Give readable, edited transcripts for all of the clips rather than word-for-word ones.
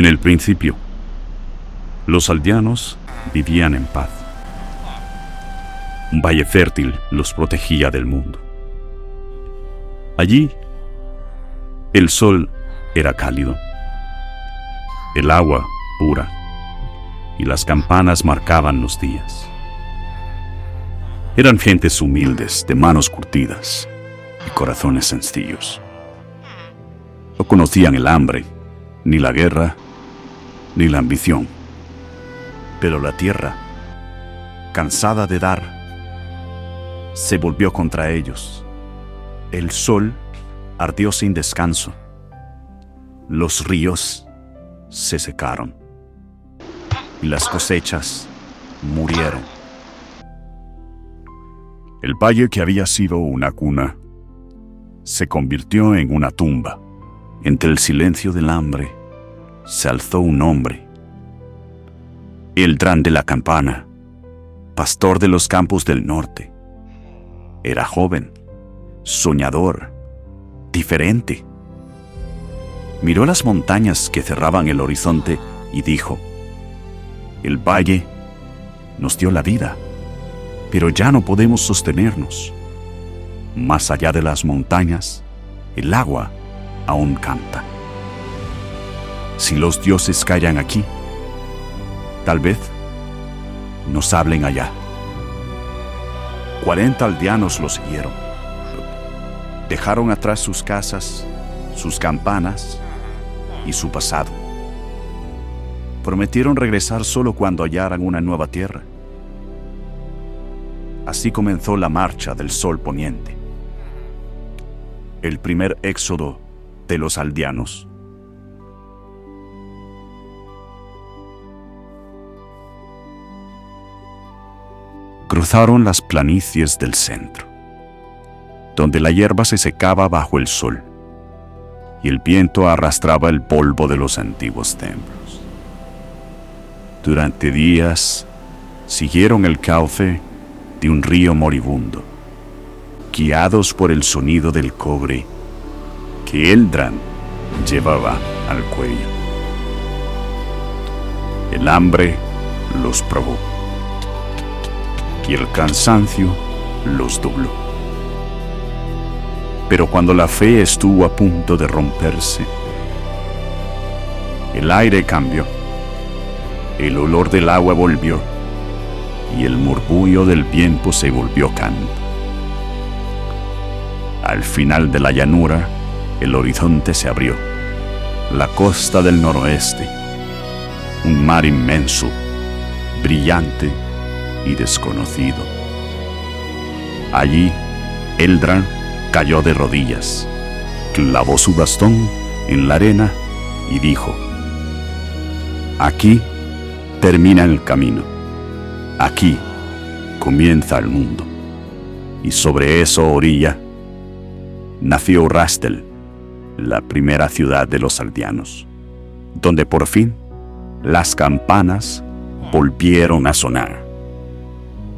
En el principio, los aldeanos vivían en paz. Un valle fértil los protegía del mundo. Allí, el sol era cálido, el agua pura, y las campanas marcaban los días. Eran gentes humildes, de manos curtidas y corazones sencillos. No conocían el hambre, ni la guerra, ni la ambición. Pero la tierra, cansada de dar, se volvió contra ellos. El sol ardió sin descanso. Los ríos se secaron y las cosechas murieron. El valle que había sido una cuna se convirtió en una tumba. Entre el silencio del hambre se alzó un hombre. Eldran de la Campana, pastor de los campos del norte. Era joven, soñador, diferente. Miró las montañas que cerraban el horizonte y dijo: el valle nos dio la vida, pero ya no podemos sostenernos. Más allá de las montañas, el agua aún canta. Si los dioses callan aquí, tal vez nos hablen allá. 40 aldeanos lo siguieron. Dejaron atrás sus casas, sus campanas y su pasado. Prometieron regresar solo cuando hallaran una nueva tierra. Así comenzó la marcha del sol poniente. El primer éxodo de los aldeanos. Cruzaron las planicies del centro, donde la hierba se secaba bajo el sol y el viento arrastraba el polvo de los antiguos templos. Durante días siguieron el cauce de un río moribundo, guiados por el sonido del cobre que Eldran llevaba al cuello. El hambre los probó y el cansancio los dobló. Pero cuando la fe estuvo a punto de romperse, el aire cambió, el olor del agua volvió y el murmullo del viento se volvió canto. Al final de la llanura, el horizonte se abrió. La costa del noroeste, un mar inmenso, brillante y desconocido. Allí, Eldran cayó de rodillas, clavó su bastón en la arena y dijo: aquí termina el camino, aquí comienza el mundo. Y sobre esa orilla nació Rastel, la primera ciudad de los aldeanos, donde por fin las campanas volvieron a sonar.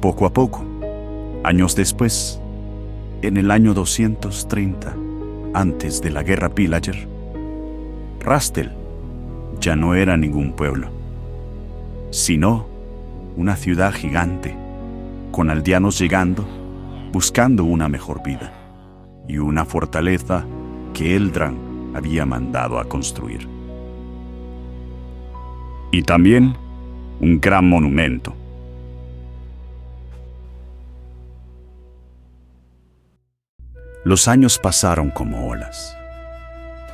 Poco a poco, años después, en el año 230, antes de la guerra Pillager, Rastel ya no era ningún pueblo, sino una ciudad gigante, con aldeanos llegando, buscando una mejor vida, y una fortaleza que Eldran había mandado a construir. Y también un gran monumento. Los años pasaron como olas.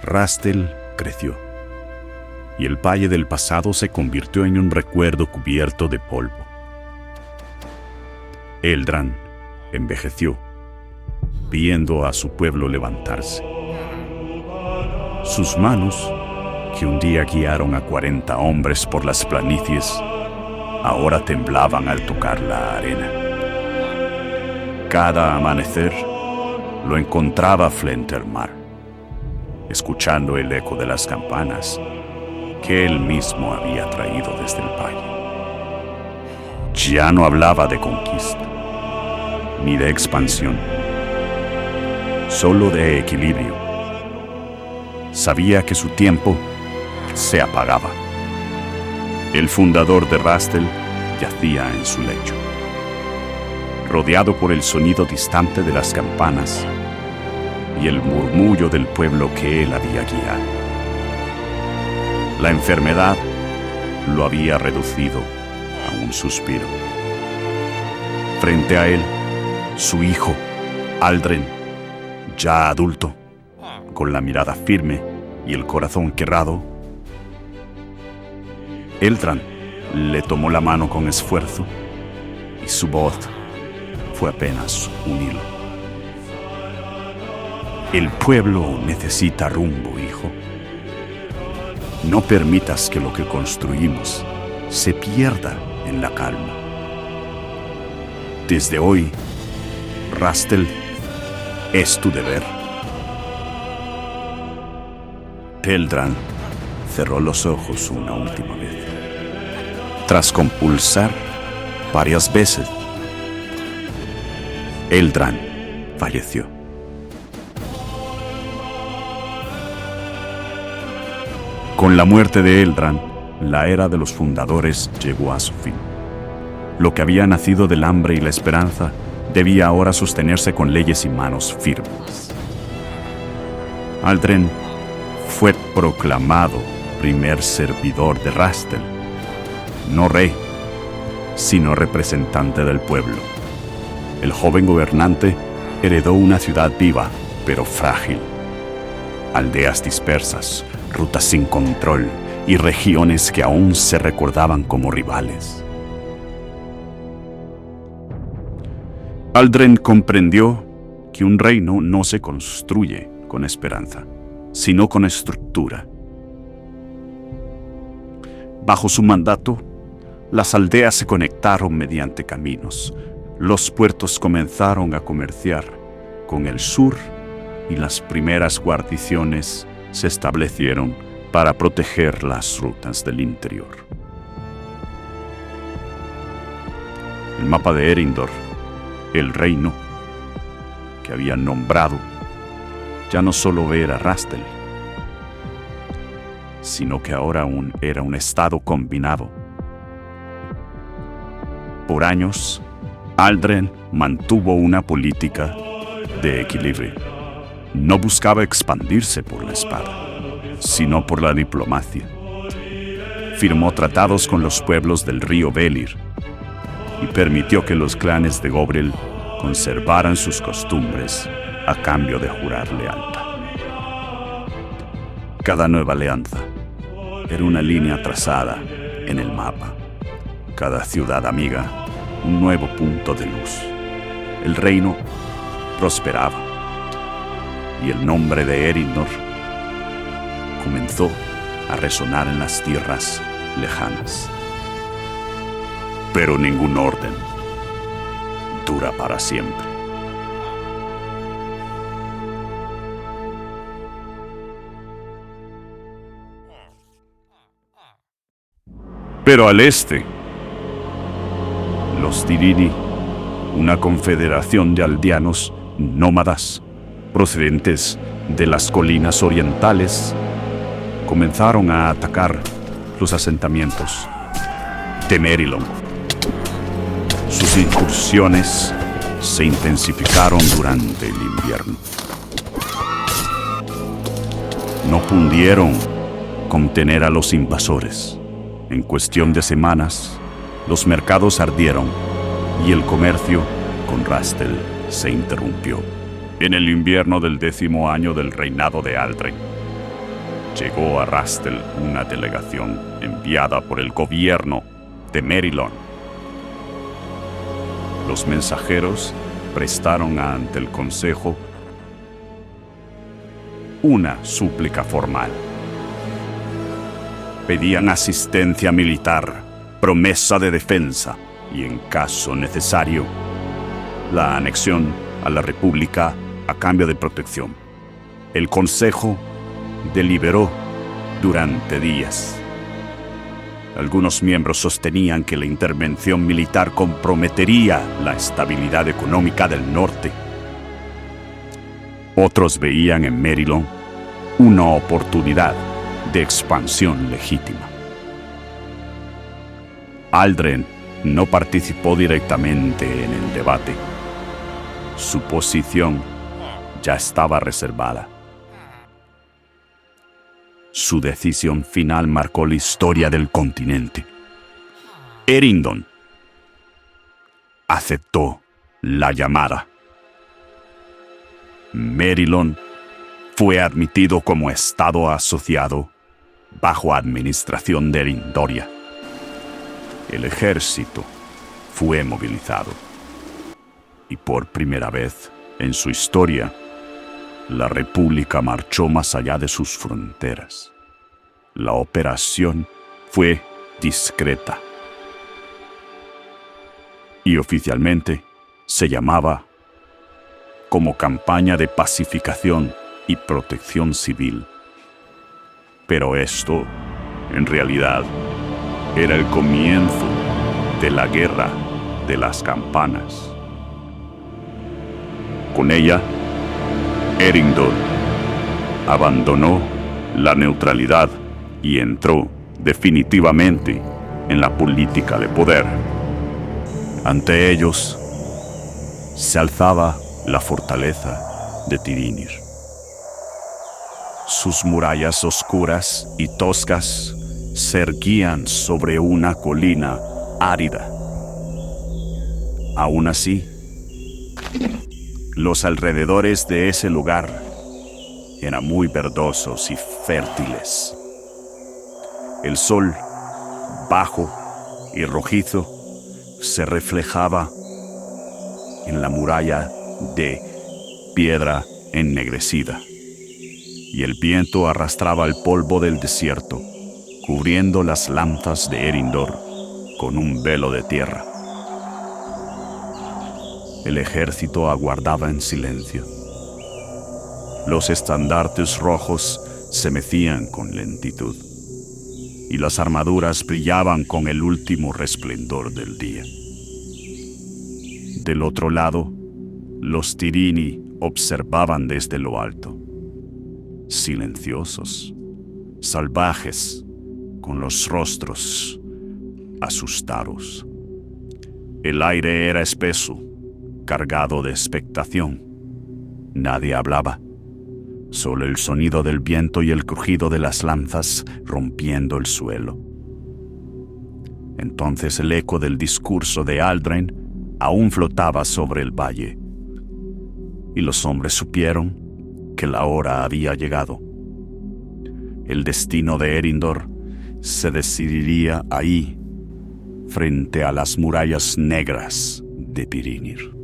Rastel creció, y el valle del pasado se convirtió en un recuerdo cubierto de polvo. Eldran envejeció, viendo a su pueblo levantarse. Sus manos, que un día guiaron a 40 hombres por las planicies, ahora temblaban al tocar la arena. Cada amanecer lo encontraba frente al mar, escuchando el eco de las campanas que él mismo había traído desde el valle. Ya no hablaba de conquista, ni de expansión, solo de equilibrio. Sabía que su tiempo se apagaba. El fundador de Rastel yacía en su lecho, rodeado por el sonido distante de las campanas y el murmullo del pueblo que él había guiado. La enfermedad lo había reducido a un suspiro. Frente a él, su hijo, Aldren, ya adulto, con la mirada firme y el corazón quebrado. Eldran le tomó la mano con esfuerzo y su voz fue apenas un hilo. El pueblo necesita rumbo, hijo. No permitas que lo que construimos se pierda en la calma. Desde hoy, Rastel es tu deber. Eldran cerró los ojos una última vez. Tras compulsar varias veces, Eldran falleció. Con la muerte de Eldran, la era de los fundadores llegó a su fin. Lo que había nacido del hambre y la esperanza debía ahora sostenerse con leyes y manos firmes. Aldren fue proclamado primer servidor de Rastel, no rey, sino representante del pueblo. El joven gobernante heredó una ciudad viva, pero frágil. Aldeas dispersas, rutas sin control y regiones que aún se recordaban como rivales. Aldren comprendió que un reino no se construye con esperanza, sino con estructura. Bajo su mandato, las aldeas se conectaron mediante caminos. Los puertos comenzaron a comerciar con el sur y las primeras guarniciones se establecieron para proteger las rutas del interior. El mapa de Erindor, el reino que había nombrado, ya no solo era Rastel, sino que ahora era un estado combinado. Por años, Aldren mantuvo una política de equilibrio. No buscaba expandirse por la espada, sino por la diplomacia. Firmó tratados con los pueblos del río Velir y permitió que los clanes de Gobrel conservaran sus costumbres a cambio de jurar lealtad. Cada nueva alianza era una línea trazada en el mapa. Cada ciudad amiga, un nuevo punto de luz. El reino prosperaba y el nombre de Erindor comenzó a resonar en las tierras lejanas. Pero ningún orden dura para siempre. Pero al este, los Dirini, una confederación de aldeanos nómadas procedentes de las colinas orientales, comenzaron a atacar los asentamientos de Merilon. Sus incursiones se intensificaron durante el invierno. No pudieron contener a los invasores. En cuestión de semanas, los mercados ardieron y el comercio con Rastel se interrumpió. En el invierno del 10º año del reinado de Aldren, llegó a Rastel una delegación enviada por el gobierno de Merilon. Los mensajeros prestaron ante el consejo una súplica formal. Pedían asistencia militar, promesa de defensa y, en caso necesario, la anexión a la República a cambio de protección. El Consejo deliberó durante días. Algunos miembros sostenían que la intervención militar comprometería la estabilidad económica del norte. Otros veían en Merilon una oportunidad de expansión legítima. Aldren no participó directamente en el debate. Su posición ya estaba reservada. Su decisión final marcó la historia del continente. Eärendon aceptó la llamada. Merilon fue admitido como estado asociado bajo administración de Eryndória. El ejército fue movilizado. Y por primera vez en su historia, la República marchó más allá de sus fronteras. La operación fue discreta. Y oficialmente se llamaba como Campaña de Pacificación y Protección Civil. Pero esto, en realidad, era el comienzo de la Guerra de las Campanas. Con ella, Eärendon abandonó la neutralidad y entró definitivamente en la política de poder. Ante ellos se alzaba la fortaleza de Tyrínir. Sus murallas oscuras y toscas se erguían sobre una colina árida. Aún así, los alrededores de ese lugar eran muy verdosos y fértiles. El sol, bajo y rojizo, se reflejaba en la muralla de piedra ennegrecida, y el viento arrastraba el polvo del desierto, cubriendo las lanzas de Eärendor con un velo de tierra. El ejército aguardaba en silencio. Los estandartes rojos se mecían con lentitud, y las armaduras brillaban con el último resplandor del día. Del otro lado, los Tirini observaban desde lo alto, silenciosos, salvajes, con los rostros asustados. El aire era espeso, cargado de expectación. Nadie hablaba, solo el sonido del viento y el crujido de las lanzas rompiendo el suelo. Entonces el eco del discurso de Aldren aún flotaba sobre el valle, y los hombres supieron que la hora había llegado. El destino de Eärendor se decidiría ahí, frente a las murallas negras de Tyrínir.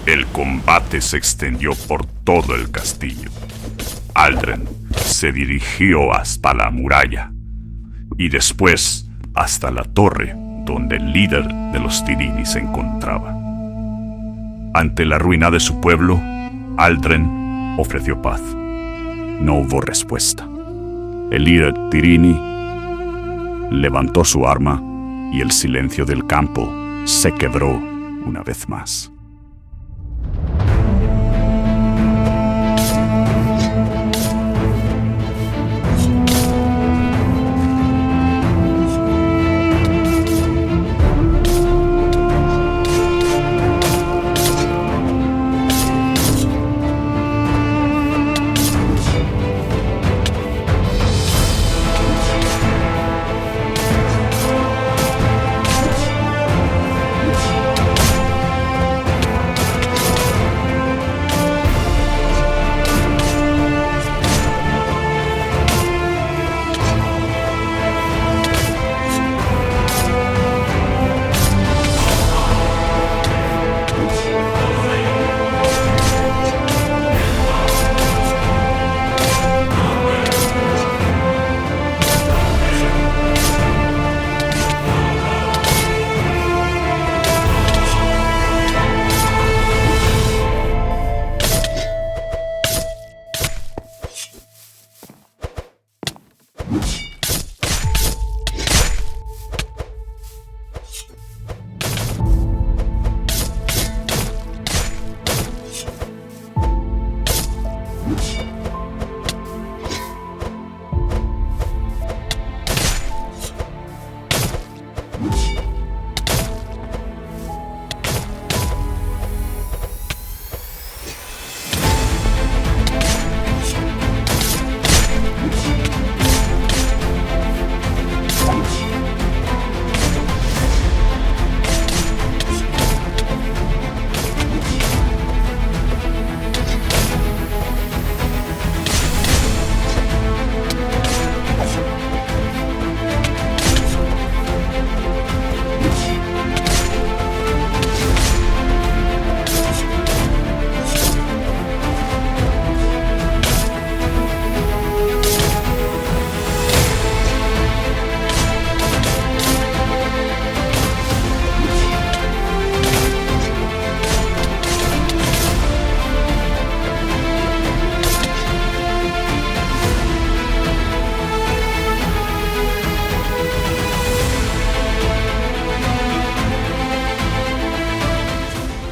El combate se extendió por todo el castillo. Aldren se dirigió hasta la muralla y después hasta la torre donde el líder de los Tirini se encontraba. Ante la ruina de su pueblo, Aldren ofreció paz. No hubo respuesta. El líder Tirini levantó su arma y el silencio del campo se quebró una vez más.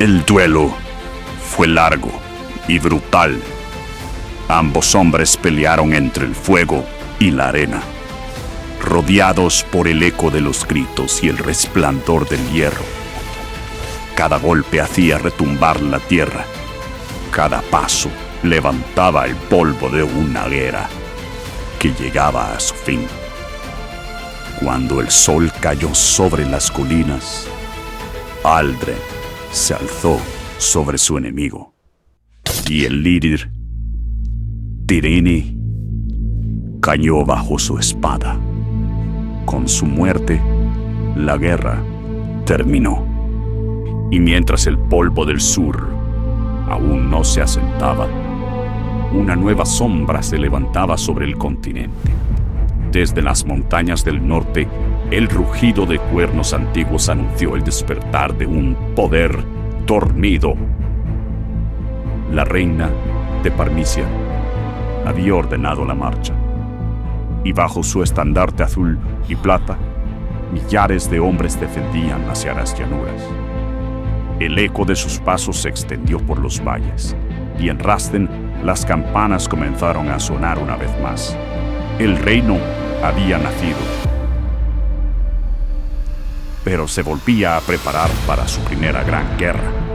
El duelo fue largo y brutal. Ambos hombres pelearon entre el fuego y la arena, rodeados por el eco de los gritos y el resplandor del hierro. Cada golpe hacía retumbar la tierra. Cada paso levantaba el polvo de una guerra que llegaba a su fin. Cuando el sol cayó sobre las colinas, Aldren se alzó sobre su enemigo y el líder Tirini cayó bajo su espada. Con su muerte, la guerra terminó. Y mientras el polvo del sur aún no se asentaba, una nueva sombra se levantaba sobre el continente. Desde las montañas del norte, el rugido de cuernos antiguos anunció el despertar de un poder dormido. La reina de Parmisia había ordenado la marcha, y bajo su estandarte azul y plata, millares de hombres defendían hacia las llanuras. El eco de sus pasos se extendió por los valles, y en Rasten las campanas comenzaron a sonar una vez más. El reino había nacido, pero se volvía a preparar para su primera gran guerra.